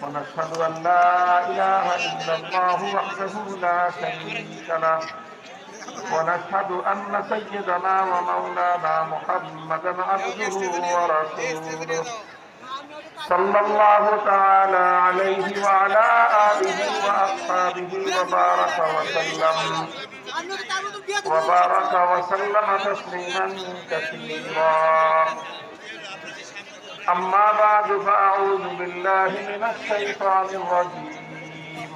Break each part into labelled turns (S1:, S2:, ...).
S1: ونشهد أن لا إله إلا الله وحده لا شريك له ونشهد أن سيدنا ومولانا محمدا عبده ورسوله صلى الله تعالى عليه وعلى آله وأصحابه وبارك وسلم تسليما كثيرا. أما بعد فأعوذ بالله من الشيطان الرجيم.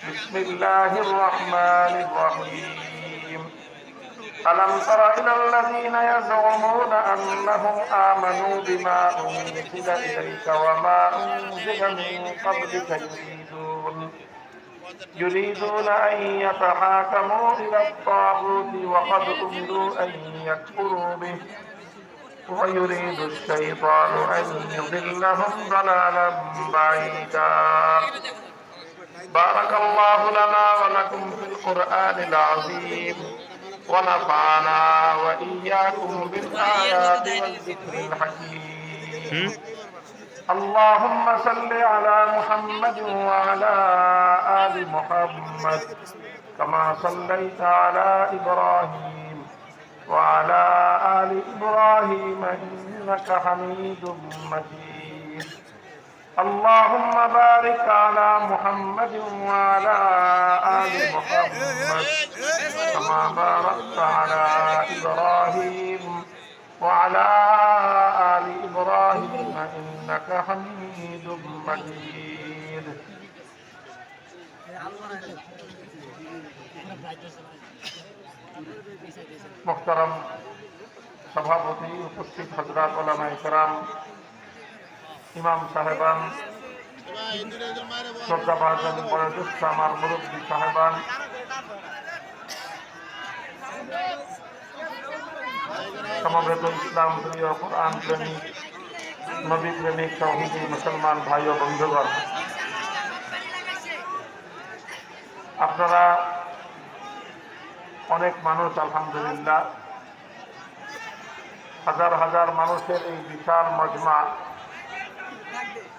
S1: بسم الله الرحمن الرحيم. ألم تر إلى الذين يزعمون أنهم آمنوا بما أنزل إليك وما أنزل من قبلك يريدون أن يتحاكموا إلى الطاغوت وقد أمروا أن يكفروا به ويريد الشيطان أن يضلهم ضلالا بعيدا. بارك الله لنا ولكم في القرآن العظيم ونفعنا وإياكم بالآيات والذكر الحكيم. اللهم صل على محمد وعلى آل محمد كما صليت على إبراهيم وعلى آل إبراهيم إنك حميد مجيد. اللهم بارك على محمد وعلى آل محمد كما باركت على إبراهيم وعلى آل إبراهيم إنك حميد مجيد. محترم সভাপতি, উপস্থিত হযরত উলামায়ে কেরাম, ইমাম সাহেবান, শ্রদ্ধাভাজন বয়োজ্যেষ্ঠ আমার মুরব্বী সাহেবান, সমবেত ইসলাম প্রিয়, কোরআন প্রেমিক, নবী প্রেমিক, তৌহিদি মুসলমান ভাই ও বন্ধুগণ, আপনারা অনেক মানুষ, আলহামদুলিল্লাহ, হাজার হাজার মানুষের এই বিশাল মজমা,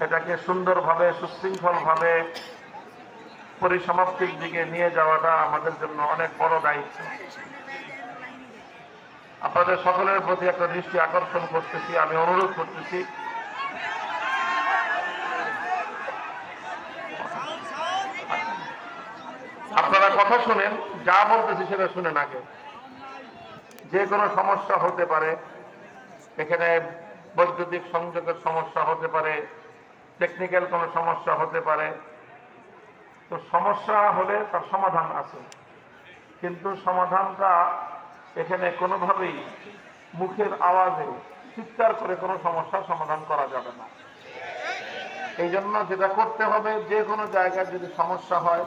S1: এটাকে সুন্দরভাবে সুশৃঙ্খলভাবে পরিসমাপ্তির দিকে নিয়ে যাওয়াটা আমাদের জন্য অনেক বড় দায়িত্ব। আপনাদের সকলের প্রতি একটা দৃষ্টি আকর্ষণ করতেছি, আমি অনুরোধ করতেছি, আপনারা কথা শুনেন, যা বলতেছি সেটা শুনেন আগে। যে কোনো সমস্যা হতে পারে, এখানে বৈদ্যুতিক সংযোগের সমস্যা হতে পারে, টেকনিক্যাল কোনো সমস্যা হতে পারে। তো সমস্যা হলে তার সমাধান আছে, কিন্তু সমাধানটা এখানে কোনোভাবেই মুখের আওয়াজে চিৎকার করে কোনো সমস্যার সমাধান করা যাবে না। এই জন্য যেটা করতে হবে, যে কোনো জায়গায় যদি সমস্যা হয়,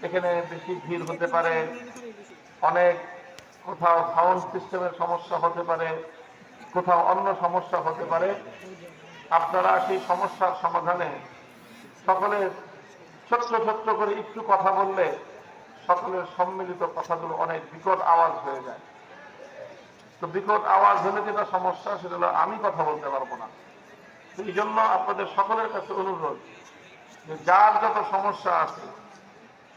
S1: এখানে বেশি ভিড় হতে পারে, অনেক কোথাও সাউন্ড সিস্টেমের সমস্যা হতে পারে, কোথাও অন্য সমস্যা হতে পারে, আপনারা সেই সমস্যার সমাধানে সকলের ছোট্ট ছোট্ট করে একটু কথা বললে সকলের সম্মিলিত কথাগুলো অনেক বিকট আওয়াজ হয়ে যায়। তো বিকট আওয়াজ হলে যেটা সমস্যা, সেটা হলো আমি কথা বলতে পারবো না। তো এই জন্য আপনাদের সকলের কাছে অনুরোধ যে যার যত সমস্যা আছে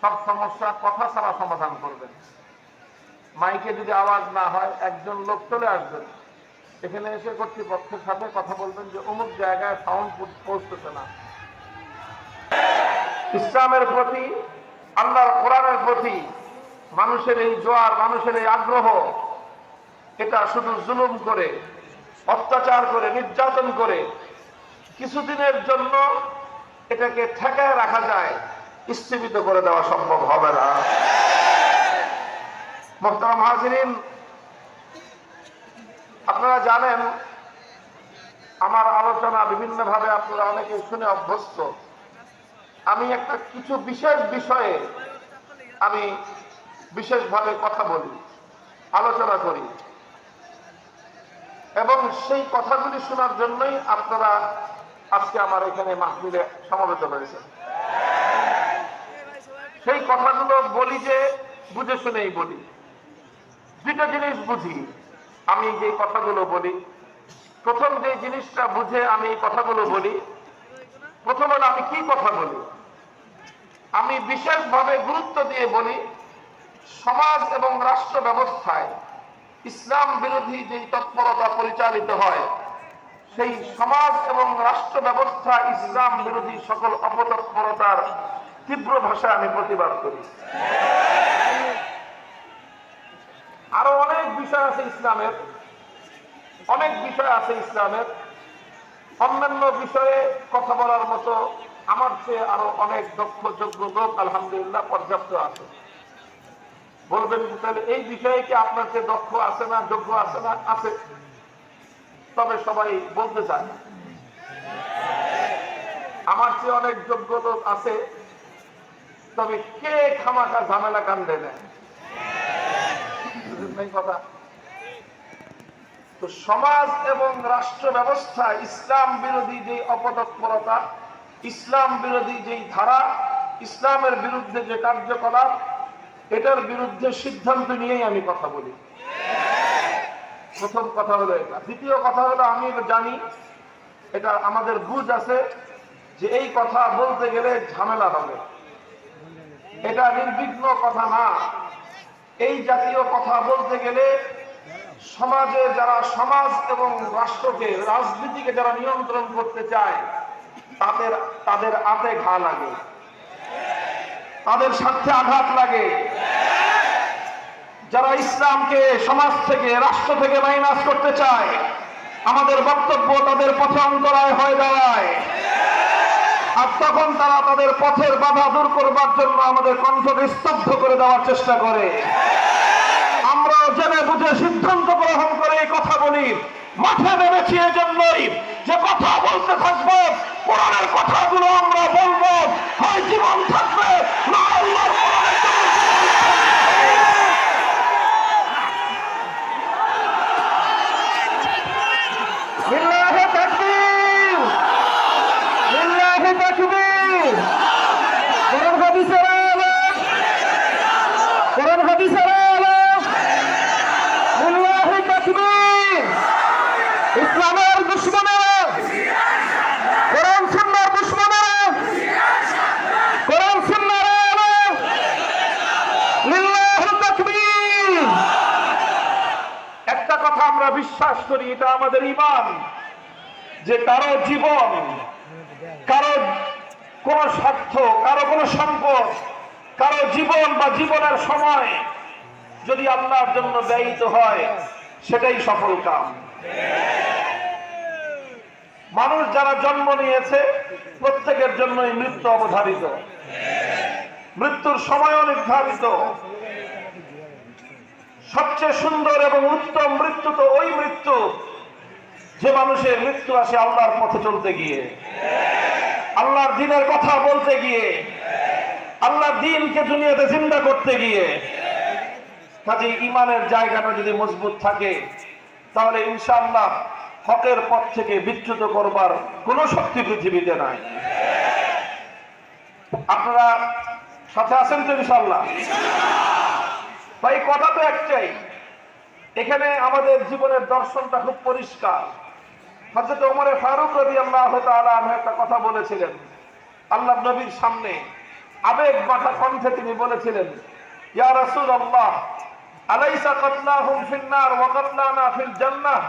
S1: সব সমস্যা কথা ছাড়া সমাধান করবেন। মাইকে যদি আওয়াজ না হয়, একজন লোক চলে আসবেন, এখানে এসে কর্তৃপক্ষের সাথে কথা বলবেন যে অমুক জায়গায় সাউন্ড পৌঁছতেছে না। ইসলামের প্রতি, আল্লাহর কোরআনের প্রতি মানুষের এই জোয়ার, মানুষের এই আগ্রহ, এটা শুধু জুলুম করে, অত্যাচার করে, নির্যাতন করে কিছুদিনের জন্য এটাকে ঠেকায় রাখা যায়, স্থগিত করে দেওয়া সম্ভব হবে না। মুহতারাম হাজিরিন, আপনারা জানেন আমার আলোচনা বিভিন্নভাবে আপনারা অনেকে শুনে অভ্যস্ত। আমি একটা কিছু বিশেষ বিষয়ে আমি বিশেষভাবে কথা বলি, আলোচনা করি, এবং সেই কথাগুলি শোনার জন্যই আপনারা আজকে আমার এখানে মাহফিলে সমবেত হয়েছেন। সেই কথাগুলো বলি যে বুঝে শুনেই বলি। দুটো জিনিস বুঝি আমি যে কথাগুলো বলি। প্রথম যে জিনিসটা বুঝে আমি এই কথাগুলো বলি, প্রথম হলো আমি কি কথা বলি, আমি বিশেষভাবে গুরুত্ব দিয়ে বলি সমাজ এবং রাষ্ট্র ব্যবস্থায় ইসলাম বিরোধী যে তৎপরতা পরিচালিত হয়, সেই সমাজ এবং রাষ্ট্র ব্যবস্থা ইসলাম বিরোধী সকল অপতৎপরতার তীব্র ভাষায় আমি প্রতিবাদ করি। আরো অনেক বিষয় আছে ইসলামের, অনেক বিষয় আছে ইসলামের, অন্যান্য বিষয়ে কথা বলার মতো আমার চেয়ে আরো অনেক দক্ষ যোগ্য লোক আলহামদুলিল্লাহ পর্যাপ্ত আছে। বলবেন তাহলে এই বিষয়ে কি আপনার চেয়ে দক্ষ আছে না, যোগ্য আছে না? আছে, তবে সবাই বলতে চায় না। আমার চেয়ে অনেক যোগ্য লোক আছে, তবে কে খামাখা ঝামেলা কান্দে নেয় কথা। তো সমাজ এবং রাষ্ট্র ব্যবস্থা ইসলাম বিরোধী যে অপতৎপরতা, ইসলাম বিরোধী যেই ধারা, ইসলামের বিরুদ্ধে যে কার্যকলাপ, এটার বিরুদ্ধে সিদ্ধান্ত নিয়েই আমি কথা বলি। প্রথম কথা হলো এটা। দ্বিতীয় কথা হলো আমি জানি, এটা আমাদের বুঝ আছে যে এই কথা বলতে গেলে ঝামেলা হবে, এটা নির্বিঘ্ন কথা না। এই জাতীয় কথা বলতে গেলে সমাজে যারা সমাজ এবং রাষ্ট্রকে, রাজনীতিকে যারা নিয়ন্ত্রণ করতে চায় তাদের আতে ঘা লাগে, তাদের স্বার্থে আঘাত লাগে। যারা ইসলামকে সমাজ থেকে, রাষ্ট্র থেকে মাইনাস করতে চায়, আমাদের বক্তব্য তাদের পথে অন্তরায় হয়ে দাঁড়ায়। আর তখন তারা তাদের পথের বাধা দূর করবার জন্য আমাদের কণ্ঠকে স্তব্ধ করে দেওয়ার চেষ্টা করে। আমরা জেনে বুঝে সিদ্ধান্ত গ্রহণ করে এই কথা বলি। মাঠে নেমেছি এজন্যই যে কথা বলতে থাকবো, কোরআনের কথাগুলো আমরা বলবো, হয় জীবন থাকবে না আল্লাহর কোরআনের লিল্লাহি তাকবীর, লিল্লাহি তাকবীর। কোরআন হাদিসের আলো, কোরআন হাদিসের আলো, লিল্লাহি তাকবীর। ইসলামের দুশমনেরা, কোরআন সুন্নাহর দুশমনেরা, কোরআন সুন্নাহর আলো, লিল্লাহি তাকবীর। একটা কথা আমরা বিশ্বাস করি, এটা আমাদের ঈমান, যে কারো জীবন, কারো কোন স্বার্থ, কারো কোন সম্পদ, কারো জীবন বা জীবনের সময় যদি আল্লাহর জন্য ব্যয়িত হয়, সেটাই সফল কাম। মানুষ যারা জন্ম নিয়েছে প্রত্যেকের জন্যই মৃত্যু অবধারিত, মৃত্যুর সময়ও নির্ধারিত। সবচেয়ে সুন্দর এবং উত্তম মৃত্যু তো ওই মৃত্যু যে মানুষের মৃত্যু আসে আল্লাহর পথে চলতে গিয়ে, আল্লাহর দ্বীনের কথা বলতে গিয়ে, আল্লাহর দ্বীনকে দুনিয়াতে জিন্দা করতে গিয়ে। কাজে ঈমানের জায়গাটা যদি মজবুত থাকে, তাহলে ইনশাআল্লাহ হকের পথ থেকে বিচ্যুত করবার কোন শক্তি পৃথিবীতে নাই। আপনারা সাথে আছেন তো ইনশাআল্লাহ? ভাই কথা তো একটাই, এখানে আমাদের জীবনের দর্শনটা খুব পরিষ্কার। হযরত ওমর ফারুক রাদিয়াল্লাহু তাআলা আনহু একটা কথা বলেছিলেন আল্লাহর নবীর সামনে, আবেগ মাখা কণ্ঠে তিনি বলেছিলেন, ইয়া রাসূলুল্লাহ, আলাইসা কাতলাহুম ফিন নার ওয়া কাতলানা ফিল জান্নাহ,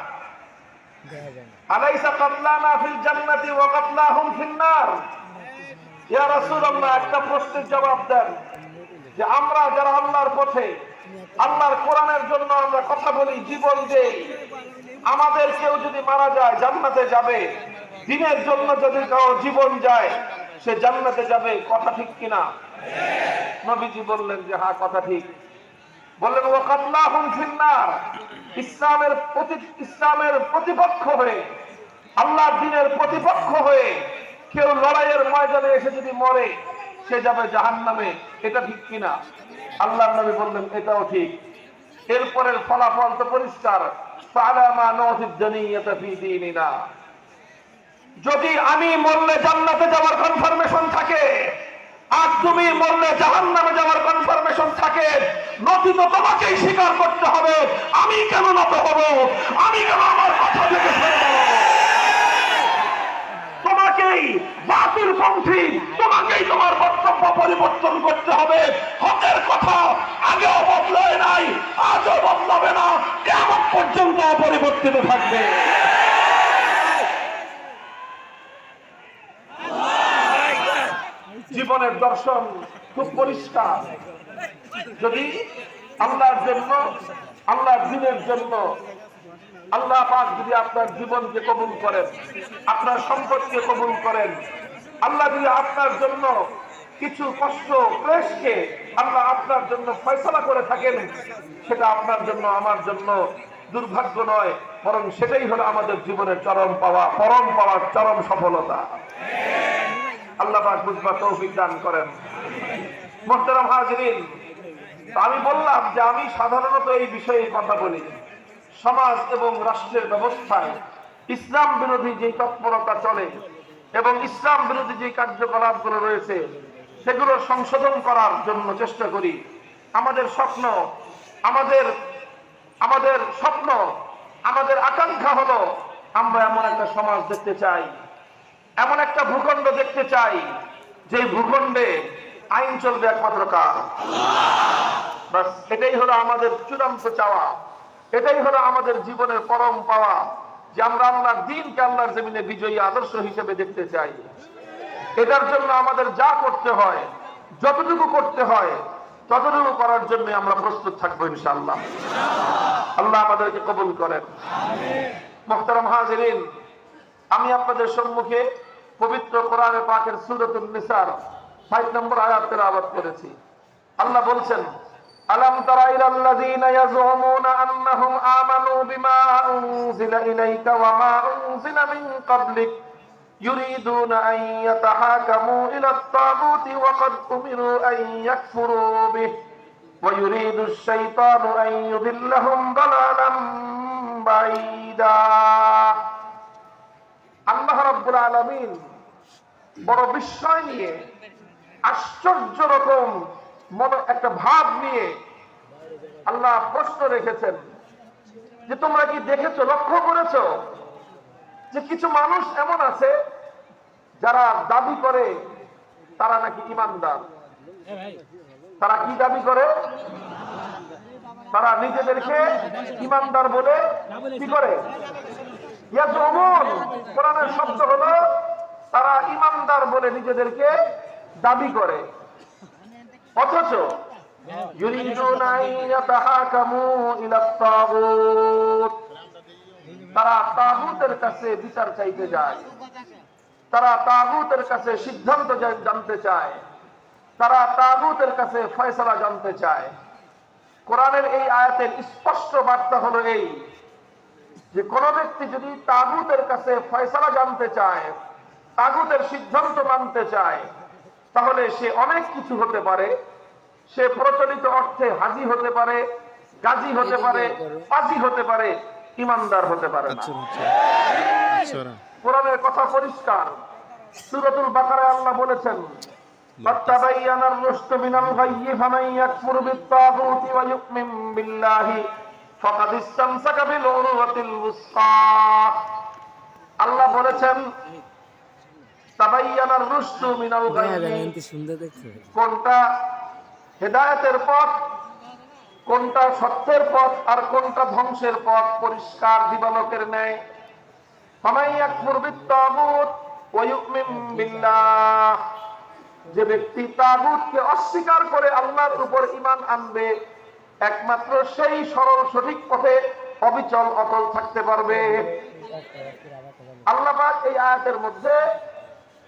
S1: আলাইসা কাতলানা ফিল জান্নাতি ওয়া কাতলাহুম ফিন নার। ইয়া রাসূলুল্লাহ, একটা প্রশ্নের জবাব দেন যে আমরা যারা আল্লাহর পথে, আল্লাহর কোরআনের জন্য আমরা কথা বলি, জীবন দেই, আমাদের কেউ যদি মারা যায় জান্নাতে যাবে, দ্বীনের জন্য যদি কারো জীবন যায় সে জান্নাতে যাবে, কথা ঠিক কিনা? নবীজি বললেন যে হ্যাঁ, কথা ঠিক। বললেন ওয়া কাতলাহুম ফিন নার, ইসলামের প্রতিপক্ষ হয়ে, আল্লাহর দ্বীনের প্রতিপক্ষ হয়ে কেউ লড়াইয়ের ময়দানে এসে যদি মরে, সে যাবে জাহান্নামে, এটা ঠিক কিনা? আল্লাহর নবী বললেন এটাও ঠিক। এরপরের ফলাফল তো পরিষ্কার, ফালামা নুফিদ দুনিয়াতা ফি দীনিনা। যদি আমি মরলে জান্নাতে যাওয়ার কনফার্মেশন থাকে আর তুমি মরলে জাহান্নামে যাওয়ার কনফার্মেশন থাকে, নতি তো তোমাকেই স্বীকার করতে হবে। আমি কেন নত হব? আমি কেন আমার কথা থেকে সরে দাঁড়াবো? তোমাকে তোমাকেই বাতিলপন্থী, তোমাকেই তোমার বক্তব্য পরিবর্তন করতে হবে। হকের কথা আগেও বদলায় নাই, আজও বদলাবে না, কিয়ামত পর্যন্ত পরিবর্তিত থাকবে। জীবনের দর্শন খুব পরিষ্কার। যদি আল্লাহর জন্য, আল্লাহর দ্বীনের জন্য আল্লাহ পাক যদি আপনার জীবনকে কবুল করেন, আপনার সম্পদকে কবুল করেন, আল্লাহ যদি আপনার জন্য কিছু কষ্ট ক্লেশকে আল্লাহ আপনার জন্য ফয়সালা করে থাকেন, সেটা আপনার জন্য আমার জন্য দুর্ভাগ্য নয়, বরং সেটাই হলো আমাদের জীবনের চরম পাওয়া, পরম পাওয়ার চরম সফলতা। আল্লাহ পাক বুঝবার তৌফিক দান করেন। মুহতারাম হাজিরিন, আমি বললাম যে আমি সাধারণত এই বিষয়ে কথা বলি, সমাজ এবং রাষ্ট্রের ব্যবস্থায় ইসলাম বিরোধী যে তৎপরতা চলে এবং ইসলাম বিরোধী যে কার্যকলাপগুলো রয়েছে সেগুলো সংশোধন করার জন্য চেষ্টা করি। আমাদের স্বপ্ন, আমাদের স্বপ্ন, আমাদের আকাঙ্ক্ষা হলো আমরা এমন একটা সমাজ দেখতে চাই, এমন একটা ভূখণ্ড দেখতে চাই যে ভূখণ্ডে আইন চলবে একমাত্র কার? বাস, এটাই হলো আমাদের চূড়ান্ত চাওয়া, এটাই হলো আমাদের জীবনের পরম পাওয়া, যে আমরা আল্লাহর দ্বীনকে আল্লাহর জমিনে বিজয়ী আদর্শ হিসেবে দেখতে চাই। এটার জন্য আমাদের যা করতে হয়, যতটুকু করতে হয়, ততটুকু করার জন্য আমরা প্রস্তুত থাকবো ইনশাআল্লাহ। আল্লাহ আমাদেরকে কবুল করেন। মুহতারাম হাজিরিন, আমি আপনাদের সম্মুখে পবিত্র কোরআনে পাকের সূরাতুন নিসার ৬০ নম্বর আয়াত তেলাওয়াত করেছি। আল্লাহ বলছেন, আলাম তারা ইলাল্লাযীনা ইয়াযুমুনা আন্নাহুম আমানু বিমা উনজিলা ইলাইকা ওয়া মা উনজিলা মিন ক্বাবলিক ইউরিদুনা আন ইয়াতাহাকামু ইলাত তাগুতি ওয়া ক্বাদ উমিরু আন ইয়াকফুরু বিহি ওয়া ইউরিদুশ শাইতানু আন ইউদিল্লাহুম দালালাম বাঈদা। আল্লাহ রাব্বুল আলামিন বড় বিস্ময় নিয়ে, আশ্চর্য রকম একটা ভাব নিয়ে আল্লাহ প্রশ্ন রেখেছেন যে তোমরা কি দেখেছো, লক্ষ্য করেছো যে কিছু মানুষ এমন আছে যারা দাবি করে তারা নাকি ঈমানদার। তারা কি দাবি করে? তারা নিজেদেরকে ঈমানদার বলে কি করে? ইয়াজুমুন, কোরআনের শব্দ হলো তারা ঈমানদার বলে নিজেদেরকে দাবি করে, অথচ ইউরিদুনা আন ইয়াতাহাকামু ইলাত তাগুত, তারা তাগুতের কাছে বিচার চাইতে যায়, তারা তাগুতের কাছে সিদ্ধান্ত জানতে চায়, তারা তাগুতের কাছে ফয়সালা জানতে চায়। কোরআনের এই আয়াতের স্পষ্ট বার্তা হলো এই যে কোন ব্যক্তি যদি তাগুতের কাছে ফয়সালা জানতে চায়, তাগুতের সিদ্ধান্ত মানতে চায়, তাহলে সে অনেক কিছু হতে পারে। সে প্রচলিত অর্থে হাজি হতে পারে, গাজী হতে পারে, পাজি হতে পারে, ঈমানদার হতে পারে না। কোরআনের কথা পরিষ্কার। সূরাতুল বাকারায় আল্লাহ বলেছেন, ফাত্তাবায়ানার রুশদু মিনাল গায়য়ি ফামান ইয়াকফুর বিত-তাগুতি ওয়া ইউমিন বিল্লাহি ফাকাদ ইসতামসাকা বিল উরওয়াতিল ওয়ুসকা। আল্লাহ বলেছেন, তাবায়ানার রুশদু মিনাল গায়য়ি, কোনটা হেদায়েতের পথ, কোনটা সত্যের পথ আর কোনটা ধ্বংসের পথ পরিষ্কার দিবালোকের ন্যায়। ফামান ইয়াকফুর বিত-তাগুত ওয়া ইউমিন বিল্লাহ, যে ব্যক্তি তাগুতকে অস্বীকার করে আল্লাহর উপর ঈমান আনবে, একমাত্র সেই সরল সঠিক পথে অবিচল অটল থাকতে পারবে। আল্লাহ পাক এই আয়াতের মধ্যে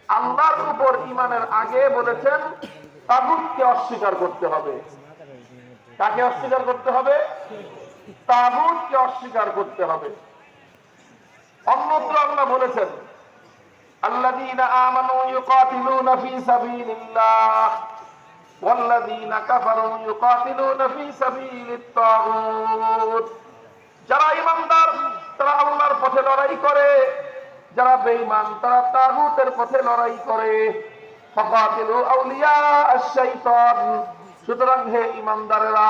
S1: আল্লাহর উপর ঈমানের আগে বলেছেন তাগুতকে অস্বীকার করতে হবে। কাকে অস্বীকার করতে হবে? তাগুতকে অস্বীকার করতে হবে। অন্যত্র আল্লাহ বলেছেন, আল্লাযীনা আমানু ইউকাতিলুনা ফী সাবিলিল্লাহ ওয়াল্লাযীনা কাফারু ইউকাতিলুনা ফী সাবিলিত তাগুত। যারা ঈমানদার তারা আল্লাহর পথে লড়াই করে, যারা বেঈমান তারা তাগুতের পথে লড়াই করে। ফাকাতিলু আউলিয়া আশ-শাইতান, সুতরাং হে ঈমানদারেরা,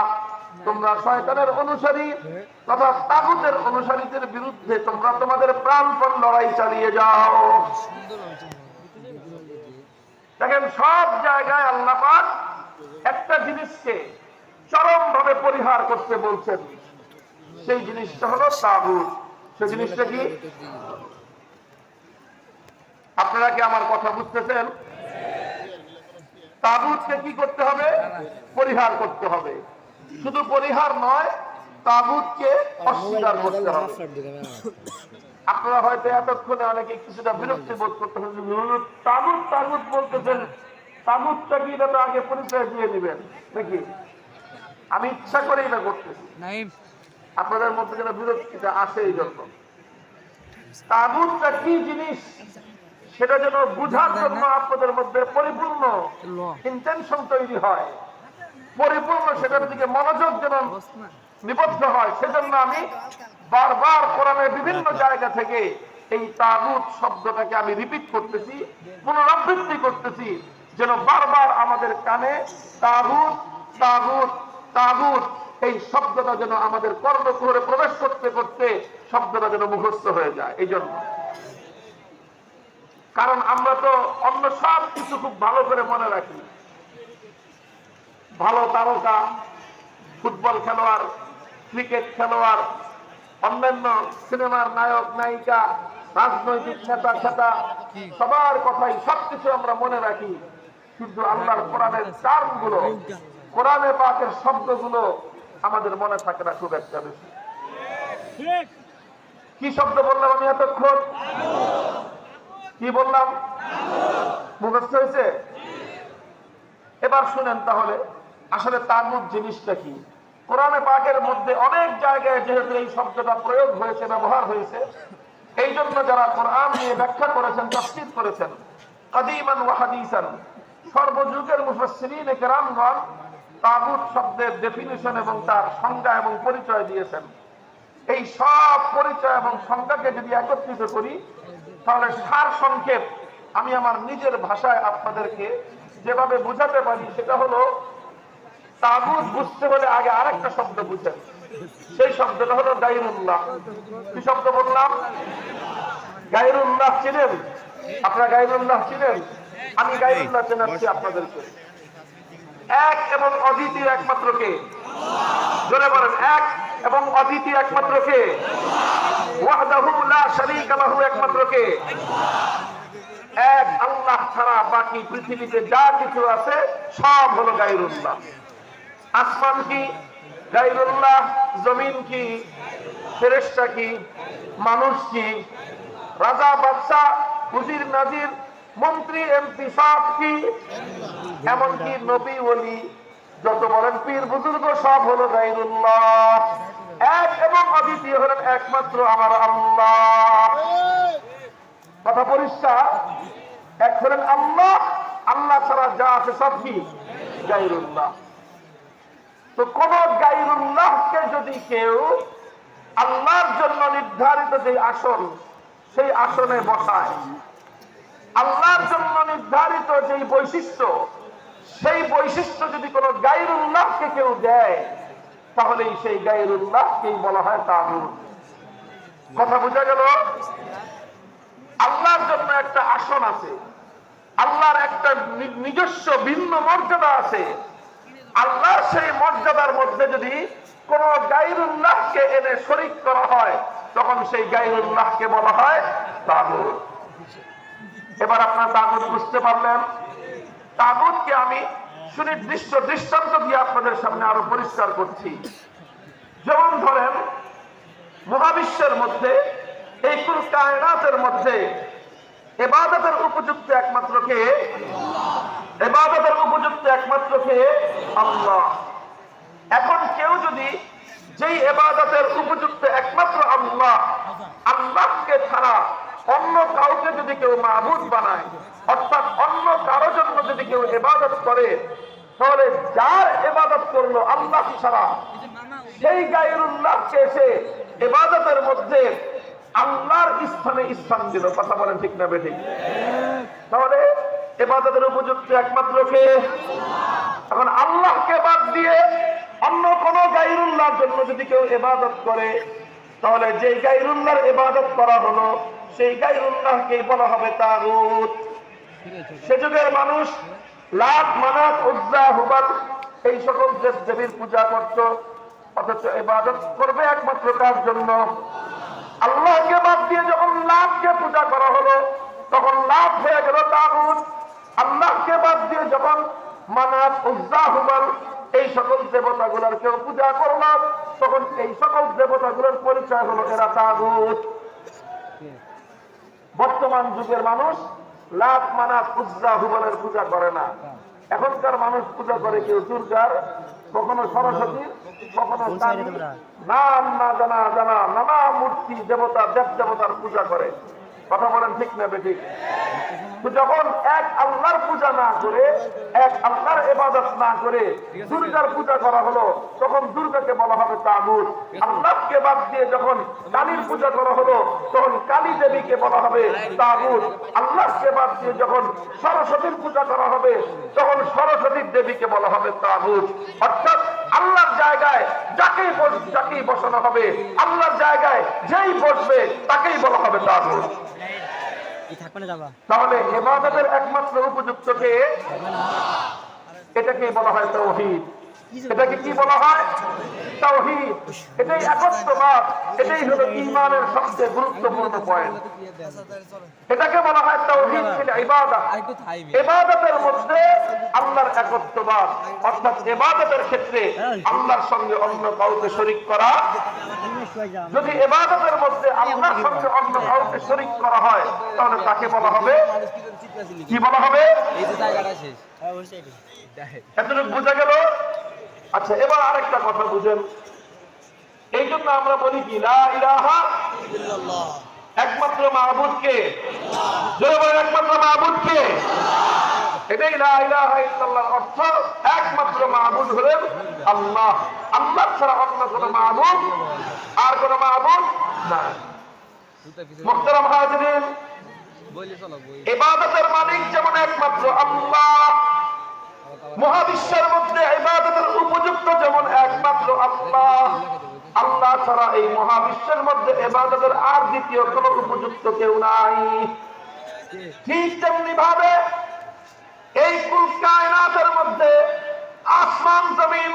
S1: তোমরা শয়তানের অনুসারী তথা তাগুতের অনুসারীদের বিরুদ্ধে তোমরা তোমাদের প্রাণপণ লড়াই চালিয়ে যাও। দেখেন সব জায়গায় আল্লাহ পাক একটা জিনিসকে চরমভাবে পরিহার করতে বলছেন, সেই জিনিসটা হলো তাগুত। সেই জিনিসটা কি? আপনারা কি আমার কথা বুঝতেছেন? তাগুতকে কি করতে হবে? পরিহার করতে হবে। শুধু পরিহার নয়, তাগুতকে অস্বীকার করতে হবে। আপনারা হয়তো এতক্ষণে অনেকে কিছুটা বিরক্তি বোধ করতে হবে, তাগুত তাগুত বলতেছেন, তাগুতটা কি এটা তো আগে পরিচয় দিয়ে দিবেন নাকি? আমি ইচ্ছা করে এটা করতেছি, আপনাদের মধ্যে যেন বিরক্তিটা আসে। এই জন্য তাগুতটা কি জিনিস সেটা যেন বুঝার জন্য আপনাদের মধ্যে পরিপূর্ণ ইন্টেনশন তৈরি হয়, পরিপূর্ণ সেটার দিকে মনোযোগ যেন নিবদ্ধ হয়, সেজন্য আমি বারবার কোরআনের বিভিন্ন জায়গা থেকে এই তাগুত শব্দটাকে আমি রিপিট করতেছি, পুনরাবৃত্তি করতেছি, যেন বারবার আমাদের কানে তাগুত তাগুত তাগুত এই শব্দটা যেন আমাদের কর্ণকুহরে প্রবেশ করতে করতে শব্দটা যেন মুখস্থ হয়ে যায়। এই জন্য, কারণ আমরা তো অন্য সব কিছু খুব ভালো করে মনে রাখি, ভালো তারকা, ফুটবল খেলোয়াড়, ক্রিকেট খেলোয়াড়, অন্যান্য সিনেমার নায়ক নায়িকা, রাজনৈতিক নেতা খেতা, সবার কথাই সবকিছু আমরা মনে রাখি, কিন্তু আল্লাহর কোরআনের টার্মগুলো, কোরআনে পাকের শব্দগুলো আমাদের মনে থাকে না খুব একটা বেশি। কি শব্দ বললাম আমি এতক্ষণ? কি বললাম? মুখস্থ হয়েছে? এবার শুনেন তাহলে আসলে তাগুত জিনিসটা কি। কোরআনে পাকের মধ্যে অনেক জায়গায় যেহেতু এই শব্দটা প্রয়োগ হয়েছে, ব্যবহার হয়েছে, এই জন্য যারা কোরআন নিয়ে ব্যাখ্যা করেছেন, তাফসীর করেছেন, কাদীমান ওয়া হাদীসান, সর্বযুগের মুফাসসিরিনে কেরামগণ তাগুত শব্দের ডেফিনিশন এবং তার সংজ্ঞা এবং পরিচয় দিয়েছেন। এই সব পরিচয় এবং সংজ্ঞাকে যদি একত্রিত করি, তাহলে সার সংক্ষেপ আমি আমার নিজের ভাষায় আপনাদেরকে যেভাবে বুঝাতে পারি সেটা হলো, তাগুত বুঝতে হলে আগে আরেকটা শব্দ বুঝেন, সেই শব্দটা হলো গায়রুল্লাহ। কি শব্দ বললাম? গায়রুল্লাহ চিনেন? আপনারা গায়রুল্লাহ চিনেন? আমি গায়রুল্লাহ চেনাচ্ছি আপনাদেরকে। এক এবং অদ্বিতীয় একমাত্র কে? জোরে বলেন, এক এবং অদ্বিতীয় একমাত্র কে? ওয়াহদাহু লা শারীকা লাহু, একমাত্র কে? এক আল্লাহ ছাড়া বাকি পৃথিবীতে যা কিছু আছে সব হলো গায়রুল্লাহ। আসমান কি? গায়রুল্লাহ। জমিন কি? ফেরেশতা কি? মানুষ কি? রাজা বাদশাহ, উজির নাজির, মন্ত্রী এমপি সব কি? এমনকি নবী ওলি, যত বলেন পীর বুজুর্গ, সব হলো গায়রুল্লাহ। এক এবং অদ্বিতীয় হলেন একমাত্র আমার আল্লাহ। কথা পরিষ্কার? এক হলেন আল্লাহ, আল্লাহ ছাড়া যা আছে সব কি? গায়রুল্লাহ। তো কোন গায়রুল্লাহকে যদি কেউ আল্লাহর জন্য নির্ধারিত যে আসন, সেই আসনে বসায়, আল্লাহর জন্য নির্ধারিত যে বৈশিষ্ট্য, সেই বৈশিষ্ট্য যদি কোন গায়রুল্লাহকে কেউ দেয়, তাহলে সেই গায়রুল্লাহকেই বলা হয় তাগুত। কথা বোঝা গেল? আল্লাহর জন্য একটা আসন আছে, আল্লাহর একটা নিজস্ব ভিন্ন মর্যাদা আছে। আল্লাহর সেই মর্যাদার মধ্যে যদি কোন গায়রুল্লাহকে এনে শরীক করা হয়, তখন সেই গায়রুল্লাহকে বলা হয় তাগুত। এবার আপনার তাগুত বুঝতে পারলেন? তাগুতকে আমি সুনির্দিষ্ট দৃষ্টান্ত দিয়ে আপনাদের সামনে আরো পরিষ্কার করছি। যেমন ধরেন, মহাবিশ্বের মধ্যে, এই কুল কায়নাতের মধ্যে ইবাদতের উপযুক্ত একমাত্র কে? ইবাদতের উপযুক্ত একমাত্র কে? আল্লাহ। এখন কেউ যদি যেই ইবাদতের উপযুক্ত একমাত্র আল্লাহ, আল্লাহকে ছাড়া অন্য কাউকে যদি কেউ মাবুদ বানায়, অর্থাৎ অন্য কারো জন্য যদি কেউ ইবাদত করে, তাহলে যার ইবাদত করলো আল্লাহ ছাড়া, সেই গায়রুল্লাহকে এসে ইবাদতের মধ্যে আল্লাহর স্থানে স্থান দিল। কথা বলেন ঠিক না বেঠিক? তাহলে ইবাদতের উপযুক্ত একমাত্র কে? এখন আল্লাহকে বাদ দিয়ে অন্য কোন গায়রুল্লাহর জন্য যদি কেউ ইবাদত করে, তাহলে যে গায়রুল্লাহর ইবাদত করা হলো, সেই গায়রুল্লাহকেই বলা হবে তাগুত। সে যুগের মানুষ লাত, মানাত, উজ্জা, হুবাল এই সকল দেব দেবীর পূজা করত, অথচ ইবাদত করবে একমাত্র কার জন্য? আল্লাহকে বাদ দিয়ে যখন লাতকে পূজা করা হলো তখন লাত হয়ে গেল তাগুত। আল্লাহকে বাদ দিয়ে যখন মানাত, উজ্জা, হুবাল এই সকল দেবতাগুলোর কেউ পূজা করলো তখন এই সকল দেবতাগুলোর পরিচয় হলো এরা তাগুত। বর্তমান যুগের মানুষ লাত, মানাত, উজ্জা, হুবালের পূজা করে না। এখনকার মানুষ পূজা করে কেউ দুর্গার, কখনো সরস্বতীর, কখনো নাম না জানা জানা নানা মূর্তি দেবতা দেব দেবতার পূজা করে। কথা বলেন ঠিক না বেঠিক? তো যখন এক আল্লাহর পূজা না করে, এক আল্লাহর ইবাদত না করে দুর্গার পূজা করা হলো তখন দুর্গাকে বলা হবে তাগুত। আল্লাহকে বাদ দিয়ে যখন কালীর পূজা করা হলো তখন কালী দেবীকে বলা হবে তাগুত। আল্লাহকে বাদ দিয়ে যখন সরস্বতীর পূজা করা হবে তখন সরস্বতীর দেবীকে বলা হবে তাগুত। অর্থাৎ আল্লাহর জায়গায় যাকেই বসানো হবে, আল্লাহর জায়গায় যেই বসবে তাকেই বলা হবে তাগুত। তাহলে ইবাদতের একমাত্র উপযুক্ত কে? এটাকে বলা হয় তাওহীদ। এটাকে কি বলা হয়? তাওহীদ। এটাই একত্ববাদ। এটাই হলো ঈমানের সবচেয়ে গুরুত্বপূর্ণ পয়েন্ট। এটাকে বলা হয় তাওহীদ ফিল ইবাদত। ইবাদতের মধ্যে আল্লাহর একত্ববাদ, অর্থাৎ ইবাদতের ক্ষেত্রে আল্লাহর সঙ্গে অন্য কাউকে শরীক করা। যদি ইবাদতের মধ্যে আল্লাহর সঙ্গে অন্য কাউকে শরীক করা হয় তাহলে তাকে বলা হবে কি? বলা হবে এতটুকু বোঝা গেল? আচ্ছা, এবার আরেকটা কথা বুঝেন। এই জন্য আমরা বলি কি লা ইলাহা ইল্লাল্লাহ, একমাত্র মাবুদ কে? জোরে বলেন একমাত্র মাবুদ কে? এটাই লা ইলাহা ইল্লাল্লাহর অর্থ। একমাত্র মাবুদ হলেন আল্লাহ। আল্লাহ ছাড়া অন্য কোনো মাবুদ আর কোনো মাবুদ না। মুহতারাম হাজিরিন, ইবাদতের মালিক যেমন একমাত্র আল্লাহ, মহাবিশ্বের মধ্যে ইবাদতের উপযুক্ত যেমন একমাত্র আল্লাহ, আল্লাহ ছাড়া এই মহাবিশ্বের মধ্যে ইবাদতের আর দ্বিতীয় কোনো উপযুক্ত কেউ নাই। ঠিক তেমনি ভাবে এই কুল কায়নাতের মধ্যে আসমান জমিন,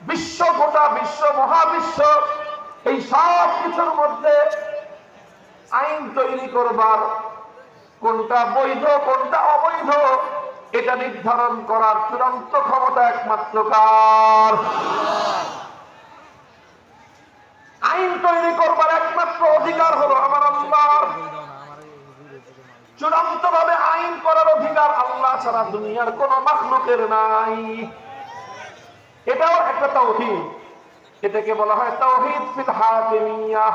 S1: বিশ্ব, গোটা বিশ্ব, মহাবিশ্ব, এই সব কিছুর মধ্যে আইন তৈরি করবার, কোনটা বৈধ কোনটা অবৈধ এটা নির্ধারণ করার চূড়ান্ত ক্ষমতা একমাত্র কার? আইন তৈরি করবার একমাত্র অধিকার হলো আমার আল্লাহর। চূড়ান্ত ভাবে আইন করার অধিকার আল্লাহ ছাড়া দুনিয়ার কোন মাখলুকের নাই। এটাও একটা তাওহীদ। এটাকে বলা হয় তাওহীদ ফিল হাকিমিয়াহ।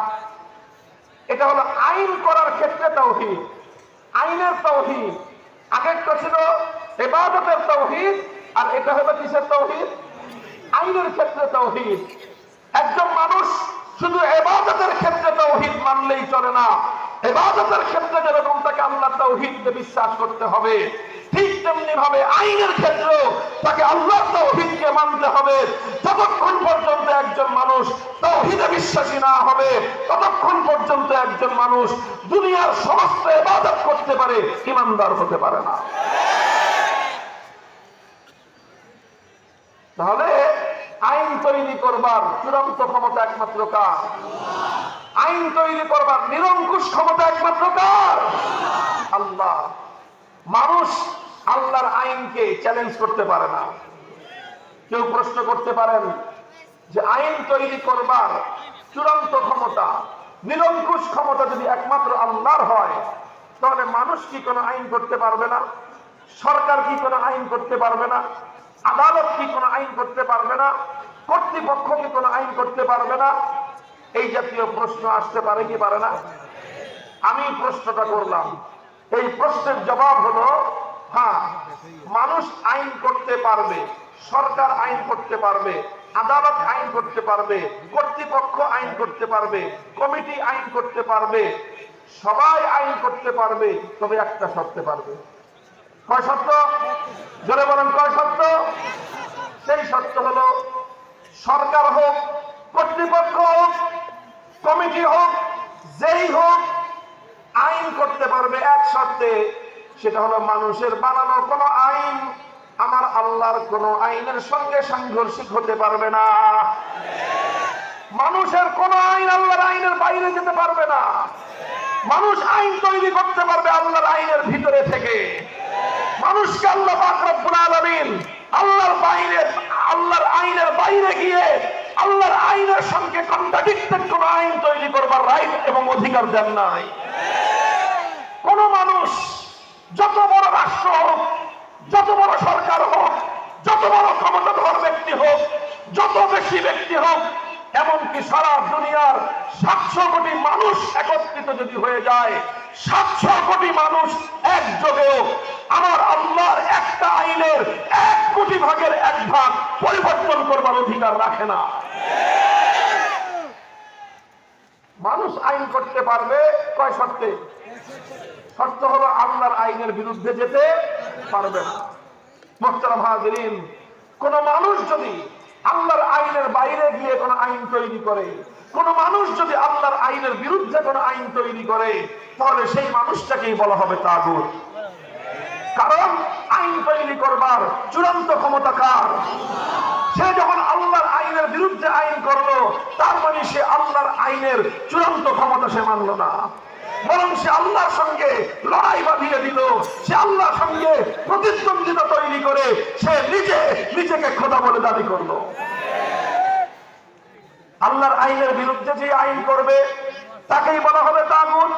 S1: এটা হলো আইন করার ক্ষেত্রে তাওহীদ, আইনের তাওহীদ। আগেরটা ছিল ইবাদতের তাওহীদ, আর এটা হলো কিসের তাওহীদ? আইনের ক্ষেত্রে তাওহীদ। একজন মানুষ শুধু ইবাদতের ক্ষেত্রে তাওহীদ মানলেই চলে না। ইবাদতের ক্ষেত্রে যেরকম তাকে আল্লাহ তাওহীদকে বিশ্বাস করতে হবে, ঠিক তেমনি ভাবে আইনের ক্ষেত্রেও তাকে আল্লাহ তাওহীদকে মানতে হবে। যতক্ষণ পর্যন্ত একজন মানুষ তাওহীদে বিশ্বাসী না হবে ততক্ষণ পর্যন্ত একজন মানুষ দুনিয়ার সমস্ত ইবাদত করতে পারে, ঈমানদার হতে পারে না। তাহলে আইন তৈরি করবার চূড়ান্ত ক্ষমতা একমাত্র কার? আইন তৈরি করবার নিরঙ্কুশ ক্ষমতা একমাত্র কার? আল্লাহ। মানুষ আল্লাহর আইনকে চ্যালেঞ্জ করতে পারে না। কেউ প্রশ্ন করতে পারেন যে আইন তৈরি করবার চূড়ান্ত ক্ষমতা, নিরঙ্কুশ ক্ষমতা যদি একমাত্র আল্লাহর হয় তাহলে মানুষ কি কোনো আইন করতে পারবে না? সরকার কি কোনো আইন করতে পারবে না? আদালত কি কোনো আইন করতে পারবে না? কর্তৃপক্ষ কি কোনো আইন করতে পারবে না? এই জাতীয় প্রশ্ন আসতে পারে কি পারে না? আমি প্রশ্নটা করলাম, এই প্রশ্নের জবাব হলো হ্যাঁ, মানুষ আইন করতে পারবে, সরকার আইন করতে পারবে, আদালত আইন করতে পারবে, কর্তৃপক্ষ আইন করতে পারবে, কমিটি আইন করতে পারবে, সবাই আইন করতে পারবে, তবে একটা শর্তে পারবে। কয় শর্ত? জোরে বলেন কয় শর্ত? সেই শর্ত হলো সরকার হোক, কর্তৃপক্ষ হোক, কমিটি হোক, যেই হোক, আইন করতে পারবে এক শর্তে, সেটা হলো মানুষের বানানো কোন আইন আমার আল্লাহর কোন আইনের সঙ্গে সাংঘর্ষিক হতে পারবে না। মানুষের কোন আইন আল্লাহর আইনের বাইরে যেতে পারবে না। মানুষ আইন তৈরি করতে পারবে আল্লাহর আইনের ভিতরে থেকে। মানুষকে আল্লাহ পাক রব্বুল আলামিন আল্লাহর আইনের বাইরে গিয়ে আল্লাহর আইনের সঙ্গে কন্ট্রাডিক্টেড কোন আইন তৈরি করবার রাইট এবং অধিকার দেন নাই। কোন মানুষ যত বড় রাষ্ট্র হোক, যত বড় সরকার হোক, যত বড় ক্ষমতাধর ব্যক্তি হোক, যত বেশি ব্যক্তি হোক, এমনকি সারা দুনিয়ার 700 কোটি মানুষ একত্রিত যদি হয়ে যায়, 700 কোটি মানুষ একযোগেও আমার আল্লাহর একটা আইনের 1 কোটি ভাগের 1 ভাগ পরিবর্তন করবার অধিকার রাখে না। মানুষ আইন করতে পারবে কয় শর্তে? শর্ত হলো আল্লাহর আইনের বিরুদ্ধে যেতে পারবে না। মুহতারাম হাজিরিন, কোন মানুষ যদি আল্লাহর আইনের বাইরে গিয়ে কোন আইন তৈরি করে, কোন মানুষ যদি আল্লাহর আইনের বিরুদ্ধে কোন আইন তৈরি করে, তাহলে সেই মানুষটাকেই বলা হবে তাগুত। কারণ আইন তৈরি করবার চূড়ান্ত ক্ষমতা কার? সে যখন আল্লাহর আইনের বিরুদ্ধে আইন করলো, তার মানে সে আল্লাহর আইনের চূড়ান্ত ক্ষমতা সে মানল না, বরং সে আল্লাহর সঙ্গে লড়াই বাঁধিয়ে দিল। সে আল্লাহর সঙ্গে প্রতিদ্বন্দ্বিতা তৈরি করে সে নিজেকে খোদা বলে দাবি করলো। আল্লাহর আইনের বিরুদ্ধে যে আইন করবে তাকেই বলা হবে তাগুত।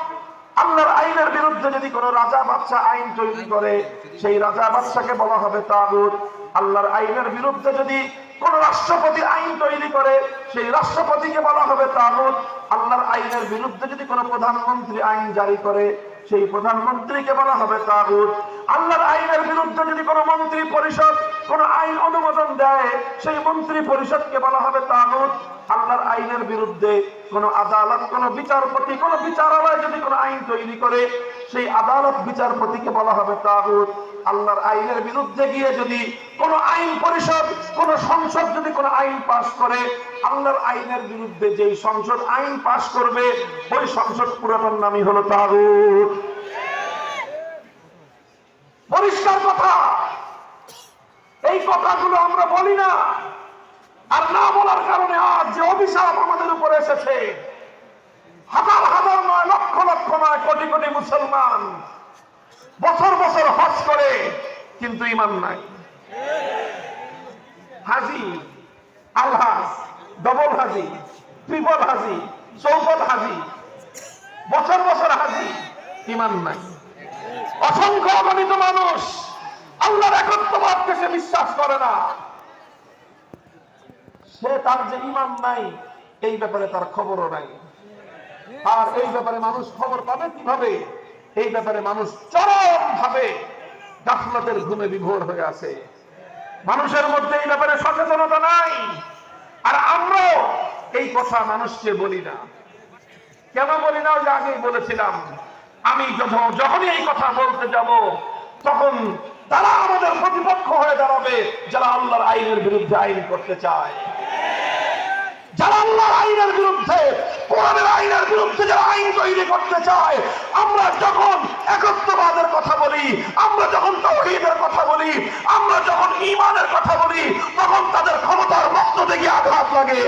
S1: আল্লাহর আইনের বিরুদ্ধে যদি কোনো রাজা বাদশা আইন তৈরি করে, সেই রাজা বাদশাকে বলা হবে তাগুত। আল্লাহর আইনের বিরুদ্ধে যদি কোন রাষ্ট্রপতি আইন তৈরি করে, সেই রাষ্ট্রপতিকে বলা হবে তাগুত। আল্লাহর আইনের বিরুদ্ধে যদি কোনো প্রধানমন্ত্রী আইন জারি করে, সেই প্রধানমন্ত্রীকে বলা হবে তাগুত। আল্লাহর আইনের বিরুদ্ধে যদি কোনো মন্ত্রী পরিষদ কোন আইন অনুমোদন দেয়, সেই মন্ত্রী পরিষদকে বলা হবে তাগুত। আল্লাহর আইনের বিরুদ্ধে কোন আদালত, কোন বিচারপতি, কোন বিচারালয় যদি কোন আইন তৈরি করে, সেই আদালত বিচারপতিকে বলা হবে তাগুত। আল্লাহর আইনের বিরুদ্ধে গিয়ে যদি কোন আইন পরিষদ, কোন সংসদ যদি কোন আইন পাশ করে, আল্লাহর আইনের বিরুদ্ধে যেই সংসদ আইন পাশ করবে, ওই সংসদ পুরাতন নামই হলো তাগুত। পরিষ্কার কথা। এই কথাগুলো আমরা বলি না, আর না বলার কারণে আজ যে অভিশাপ আমাদের উপরে এসেছে, হাজার হাজার নয়, লক্ষ লক্ষ নয়, কোটি কোটি মুসলমান বছর বছর হজ করে কিন্তু ঈমান নাই। হাজি, আলহাজ, ডবল হাজি, ট্রিপল হাজি, চৌপল হাজি, বছর বছর হাজি, ঈমান নাই। অসংখ্য অগণিত মানুষ আল্লাহর একত্ববাদকে সে বিশ্বাস করে না। সে তার যে ঈমান নাই, এই ব্যাপারে তার খবরও নাই। আর এই ব্যাপারে মানুষ খবর পাবে কিভাবে? এই ব্যাপারে মানুষ চরম ভাবে গাফলতের ঘুমে বিভোর হয়ে আছে। মানুষের মধ্যে এই ব্যাপারে সচেতনতা নাই। আর আমরাও এই কথা মানুষকে বলি না। কেন বলি না? ওই আগেই বলেছিলাম, আমি যখনই এই কথা বলতে যাব, তখন তারা আমাদের প্রতিপক্ষ হয়ে দাঁড়াবে, যারা আল্লাহর আইনের বিরুদ্ধে আইন করতে চায়, যারা আল্লাহর আইনের বিরুদ্ধে, কোরআনের আইনের বিরুদ্ধে যারা আইন তৈরি করতে চায়। আমরা যখন একত্ববাদের কথা বলি, আমরা যখন তাওহীদের কথা বলি, আমরা যখন ঈমানের কথা বলি, তখন তাদের ক্ষমতার মস্তকে গিয়ে আঘাত লাগে।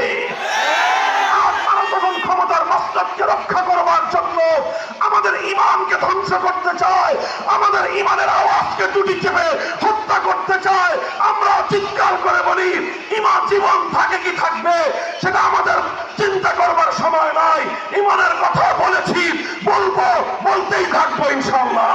S1: আর তারা তখন ক্ষমতার মস্তককে রক্ষা করবার জন্য আমাদের ঈমানকে ধ্বংস করতে চায়, আমাদের ঈমানের আওয়াজকে টুটি চেপে হত্যা করতে চায়। আমরা চিৎকার করে বলি, ঈমান জীবন থাকে কি থাকবে সেটা আমাদের চিন্তা করবার সময় নাই। ঈমানের কথা বলেছি, বলবো, বলতেই থাকবো ইনশাআল্লাহ।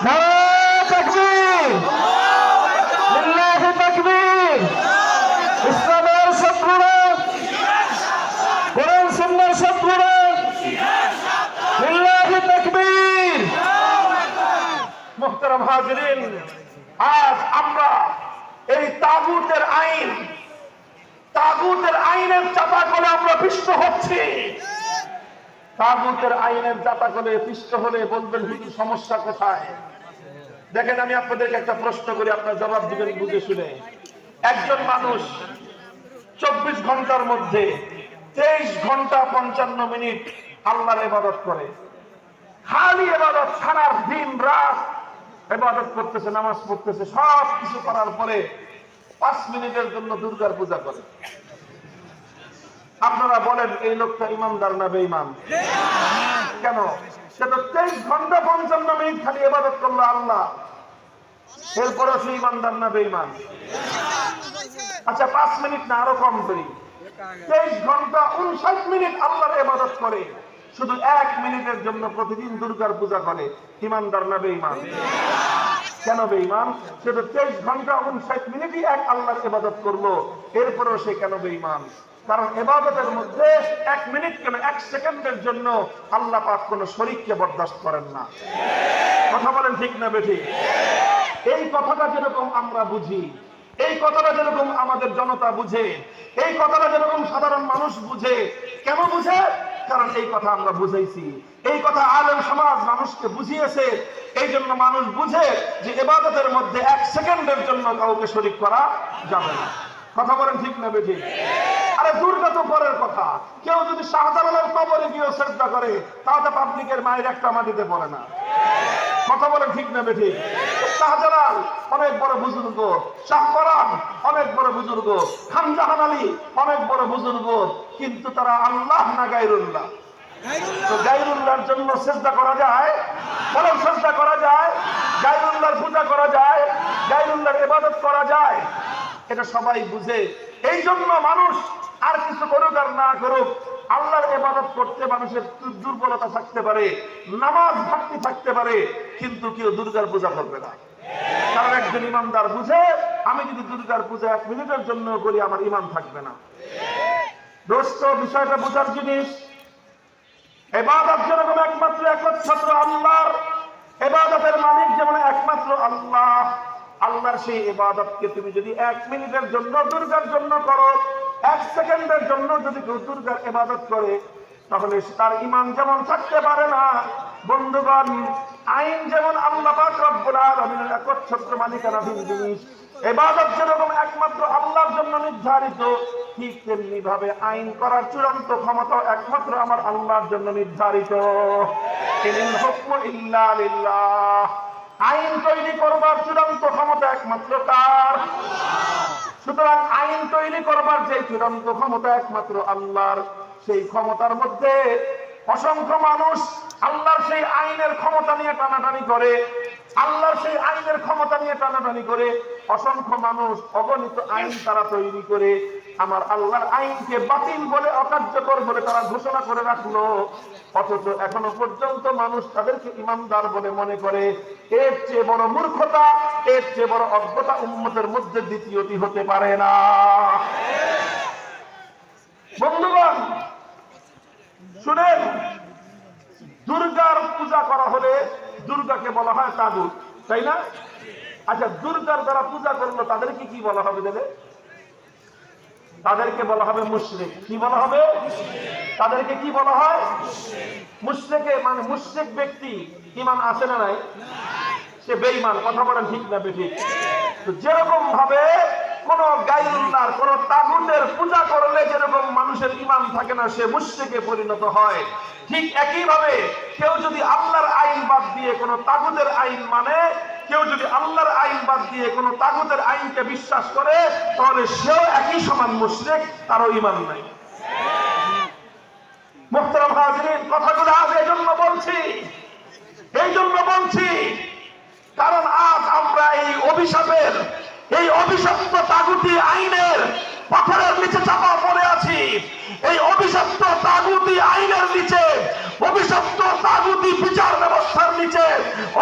S2: নারে তাকবীর, লিল্লাহি তাকবীর। ইসলামের শত্রুরা, কোরআন সুন্নাহর শত্রুরা, লিল্লাহি তাকবীর।
S1: মুহতারাম হাজিরিন, আজ আমরা এই তাগুতের আইনের চাপাকলে আমরা পিষ্ট হচ্ছি। তাগুতের আইনের চাপাকলে পিষ্ট হলে বলবেন হুজুর সমস্যা কোথায়? দেখেন, আমি আপনাদেরকে একটা প্রশ্ন করি, আপনার জবাব দিবেন বুঝে শুনে। একজন মানুষ 24 ঘন্টার মধ্যে 23 ঘন্টা 55 মিনিট আল্লাহর ইবাদত করে। খালি ইবাদত, সারার দিন রাত ইবাদত করতেছে, নামাজ পড়তেছে, সব কিছু করার পরে 5 মিনিটের জন্য দুর্গার পূজা করে। আপনারা বলেন এই লোকটা ইমানদার না বেঈমান? কেন? সে তো 23 ঘন্টা 55 মিনিট খালি ইবাদত করলো আল্লাহ, এরপরে সে ইমানদার না বেঈমান? আচ্ছা 5 মিনিট না, আরো কম করি, 23 ঘন্টা 59 মিনিট আল্লাহর ইবাদত করে, শুধু 1 মিনিটের জন্য প্রতিদিন দুর্গার পূজা করে, ইমানদার না বেঈমান? কেন বেঈমান? সে তো 23 ঘন্টা 59 মিনিটই এক আল্লাহর ইবাদত করলো, এরপরেও সে কেন বেঈমান? কারণ ইবাদতের মধ্যে 1 মিনিট কেন 1 সেকেন্ডের জন্য আল্লাহ পাক কোন শরীককে বরদাস্ত করেন না। কথা বলেন ঠিক না বেঠিক? এই কথাটা যেরকম আমরা বুঝি, এই কথাটা যেরকম আমাদের জনতা বুঝে, এই কথাটা যেরকম সাধারণ মানুষ বুঝে, কেন বুঝে? কারণ এই কথা আমরা বুঝাইছি, এই কথা আলেম সমাজ মানুষকে বুঝিয়েছে, এই জন্য মানুষ বুঝে যে ইবাদতের মধ্যে 1 সেকেন্ডের জন্য কাউকে শরীক করা যাবে না। কথা বলেন ঠিক না বেঠিক? আরে দুর্গা তো পরের কথা, কেউ যদি শাহজালালের কবরে গিয়ে শ্রদ্ধা করে তাহলে পাবলিকের মায়ের একটা মাটিতে পড়ে না। কথা বলেন ঠিক না বেঠিক? শাহজালাল অনেক বড় বুজুর্গ, শাহপরান অনেক বড় বুজুর্গ, খানজাহান আলী অনেক বড় বুজুর্গ, কিন্তু তারা আল্লাহ না গায়রুল্লাহ? তো গায়রুল্লাহর জন্য শ্রদ্ধা করা যায়? বলেন শ্রদ্ধা করা যায়? গায়রুল্লাহর পূজা করা যায়? গায়রুল্লাহর ইবাদত করা যায়? এটা সবাই বুঝে। এই জন্য মানুষ আর কিছু করুক আর না করুক, আল্লাহর ইবাদত করতে মানুষের দুর্বলতা থাকতে পারে, নামাজ ভক্তি থাকতে পারে, কিন্তু কেউ দুর্গার পূজা করবে না। কারণ একজন ইমানদার বুঝে আমি যদি দুর্গার পূজা 1 মিনিটের জন্য করি আমার ঈমান থাকবে না। দোস্ত, বিষয়টা বোঝার জিনিস। ইবাদত যেরকম একমাত্র একচ্ছত্র আল্লাহর, ইবাদতের মালিক যেমন একমাত্র আল্লাহ, আল্লাহর সেই ইবাদতকে তুমি যদি 1 মিনিটের জন্য দুর্গার জন্য করো, 1 সেকেন্ডের জন্য যদি কেউ দুর্গার ইবাদত করে, তাহলে তার ঈমান যেমন থাকতে পারে না। বন্ধুগণ, আইন যেমন আল্লাহ পাক রব্বুল আলামিনের একচ্ছত্র মালিকানাধীন জিনিস, ইবাদত যেরকম একমাত্র আল্লাহর জন্য নির্ধারিত, ঠিক তেমনি ভাবে আইন করার চূড়ান্ত ক্ষমতা একমাত্র আমার আল্লাহর জন্য নির্ধারিত। ইনিল হুকমু ইল্লা লিল্লাহ। আইন তৈরি করবার চূড়ান্ত ক্ষমতা একমাত্র কার? সুতরাং আইন তৈরি করবার যে চূড়ান্ত ক্ষমতা একমাত্র আল্লাহর, সেই ক্ষমতার মধ্যে অসংখ্য মানুষ আল্লাহর সেই আইনের ক্ষমতা নিয়ে টানাটানি করে, আল্লাহর সেই আইনের ক্ষমতা নিয়ে টানাটানি করে। অসংখ্য মানুষ অগণিত আইন তারা তৈরি করে আমার আল্লাহর আইনকে বাতিল বলে, অকার্যকর বলে তারা ঘোষণা করে রাখলো, অথচ এখনো পর্যন্ত মানুষ তাদেরকে ইমানদার বলে মনে করে। এর চেয়ে বড় মূর্খতা, এর চেয়ে বড় অজ্ঞতা উম্মতের মধ্যে দ্বিতীয়টি হতে পারে না। বন্ধুগণ শুনেন, দুর্গার পূজা করা হলে দুর্গাকে বলা হয় তাগুত, তাই না? আচ্ছা, দুর্গার যারা পূজা করলো তাদেরকে কি বলা হবে? দেবে তাদেরকে বলা হবে মুশরিক। কি বলা হবে? তাদেরকে কি বলা হয়? মুশরিকে, মানে মুশরিক ব্যক্তি ঈমান আছে না নাই? সে বেঈমান। কথা বলেন ঠিক না বেঠিক? তো যেরকম ভাবে কোন গায়রুল্লাহর, কোন তাগুতের পূজা করলে যেরকম মানুষের ঈমান থাকে না, সে মুশরিকে পরিণত হয়, ঠিক একই ভাবে কেউ যদি আল্লাহর আইন বাদ দিয়ে কোন তাগুতের আইন মানে, কেউ যদি আল্লাহর আইন বাদ দিয়ে কোন তাগুতের আইনকে বিশ্বাস করে, তাহলে সেও একই সমান মুশরিক, তারও ঈমান নাই। মুহতারাম হাজিরিন, কথাগুলো আজ এই জন্য বলছি, কারণ আজ আমরা এই অভিশাপের, এই অভিশপ্ত তাগুতি আইনের পাথরের নিচে চাপা পড়ে আছি। এই অভিশপ্ত তাগুতি আইনের নিচে, অভিশপ্ত তাগুতি বিচার ব্যবস্থার নিচে,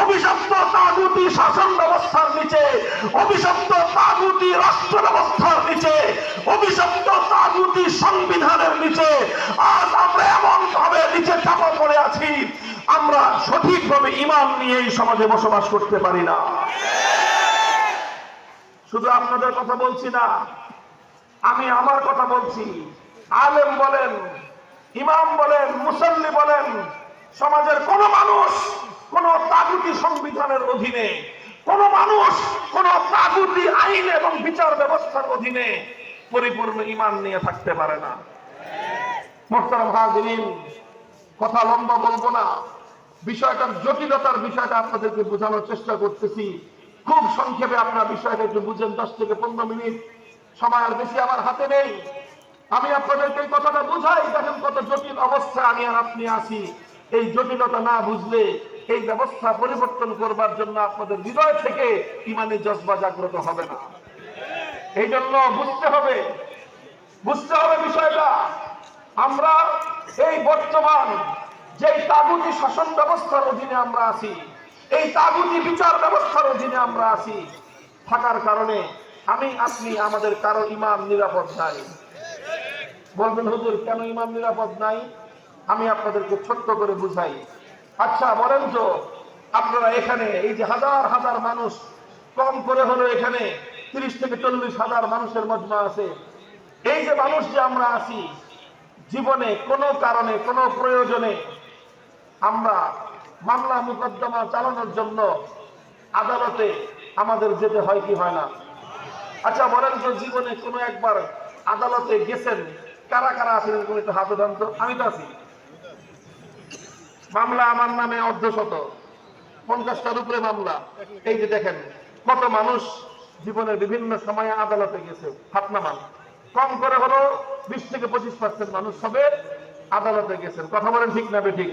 S1: অভিশপ্ত তাগুতি শাসন ব্যবস্থার নিচে, অভিশপ্ত তাগুতি রাষ্ট্র ব্যবস্থার নিচে, অভিশপ্ত তাগুতি সংবিধানের নিচে আজ আমরা এমন ভাবে নিচে চাপা পড়ে আছি, আমরা সঠিকভাবে ঈমান নিয়ে এই সমাজে বসবাস করতে পারি না। শুধু আপনাদের কথা বলছি না, আমি আমার কথা বলছি। আলেম বলেন, ইমাম বলেন, মুসল্লি বলেন, সমাজের কোন মানুষ কোন তাগুতি সংবিধানের অধীনে, কোন মানুষ কোন তাগুতি আইন এবং বিচার ব্যবস্থার অধীনে পরিপূর্ণ ঈমান নিয়ে থাকতে পারে না। মুহতারাম হাজিরিন, কথা লম্বা বলবো না, বিষয়টার জটিলতার বিষয়টা আপনাদেরকে বোঝানোর চেষ্টা করতেছি। খুব সংক্ষেপে আপনারা বিষয়টা একটু বুঝেন। 10 থেকে 15 মিনিট সময় আর বেশি আমার হাতে নেই। আমি আপনাদেরকে এই কথাটা বুঝাই, দেখেন কত জটিল অবস্থা আমি আর আপনি আছি। এই জটিলতা না বুঝলে এই ব্যবস্থা পরিবর্তন করবার জন্য আপনাদের হৃদয় থেকে ঈমানের জজবা জাগ্রত হবে না। এই জন্য বুঝতে হবে বিষয়টা। আমরা এই বর্তমান যে তাগুতি শাসন ব্যবস্থার অধীনে আমরা আছি, এই তাগুতি বিচার ব্যবস্থার অধীনে আমরা আছি, থাকার কারণে আমি আপনি আমাদের কারো ঈমান নিরাপদ নাই। বলবেন হুজুর কেন ঈমান নিরাপদ নাই? আমি আপনাদেরকে ছোট্ট করে বুঝাই। আচ্ছা বলেন তো, আপনারা এখানে এই যে হাজার হাজার মানুষ, কম করে হলো এখানে 30 থেকে 40 হাজার মানুষের মজমা আছে, এই যে মানুষ যে আমরা আছি, জীবনে কোনো কারণে কোনো প্রয়োজনে আমরা মামলা মোকদ্দমা চালানোর জন্য আদালতে আমাদের যেতে হয় কি হয় না? আচ্ছা বলেন তো, জীবনে কোনো একবার আদালতে গেছেন? কারা কারা আছেন এরকম একটু হাত উঠান তো। আমি তো আছি। মামলা আমার নামে 50টার উপরে মামলা। এই যে দেখেন কত মানুষ জীবনের বিভিন্ন সময়ে আদালতে গেছে। হাত নামান। কম করে হলো 20 থেকে 25% মানুষ হবে আদালতে গেছেন। কথা বলেন ঠিক না বেঠিক?